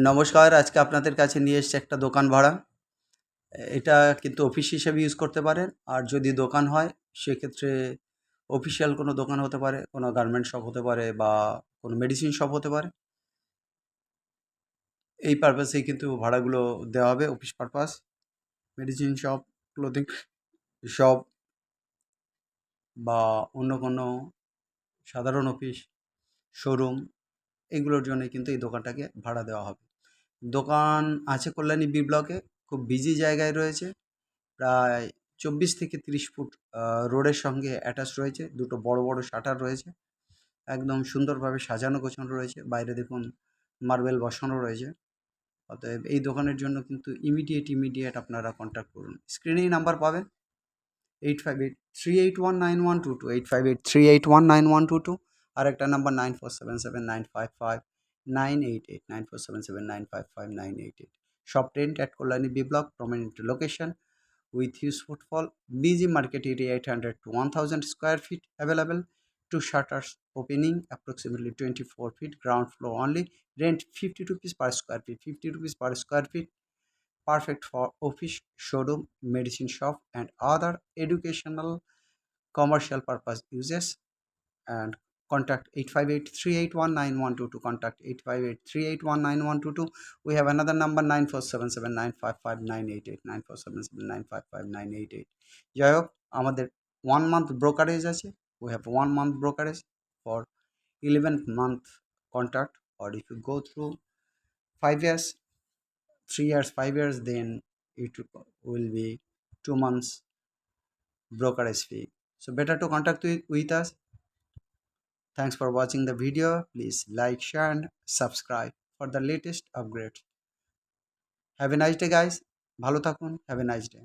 নমস্কার, আজকে আপনাদের কাছে নিয়ে এসেছি একটা দোকান ভাড়া। এটা কিন্তু অফিস হিসেবে ইউজ করতে পারেন, আর যদি দোকান হয় সেক্ষেত্রে অফিসিয়াল কোনো দোকান হতে পারে, কোনো গার্মেন্ট শপ হতে পারে বা কোনো মেডিসিন শপ হতে পারে। এই পারপাসেই কিন্তু ভাড়াগুলো দেওয়া হবে, office purpose, medicine shop, clothing shop বা অন্য কোনো সাধারণ অফিস, শোরুম, এগুলোর জন্য কিন্তু এই দোকানটাকে ভাড়া দেওয়া হবে। দোকান আছে কল্যাণী বি ব্লকে, খুব বিজি জায়গায় রয়েছে। প্রায় 24 থেকে 30 ফুট রোডের সঙ্গে অ্যাটাচ রয়েছে। দুটো বড় বড় শাটার রয়েছে, একদম সুন্দরভাবে সাজানো গোছানো রয়েছে। বাইরে দেখুন মার্বেল বসানো রয়েছে। অতএব এই দোকানের জন্য কিন্তু ইমিডিয়েট আপনারা কন্ট্যাক্ট করুন। স্ক্রিনেই নাম্বার পাবেন, 8583819122, 8583819122। আর একটা number 9477955988, 9477955988। shop rent at Kolani B Block, prominent location with huge footfall, busy market area, 800 to 1000 square feet available. Two shutters opening, approximately 24 feet, ground floor only. Rent 50 rupees per square feet, 50 rupees per square feet. Perfect for office, showroom, medicine shop and other educational commercial purpose uses. And contact 858-381-9122 to contact 858-381-9122. We have another number 9477955988, 9477955988. যাই হোক, আমাদের 1 month brokerage আছে। We have 1 month brokerage for 11th month contract, or if you go through 5 years, 3 years, 5 years, then it will be 2 months brokerage fee. So better to contact with us. Thanks for watching the video. Please like, share and subscribe for the latest upgrades. Have a nice day guys. ভালো থাকুন. Have a nice day.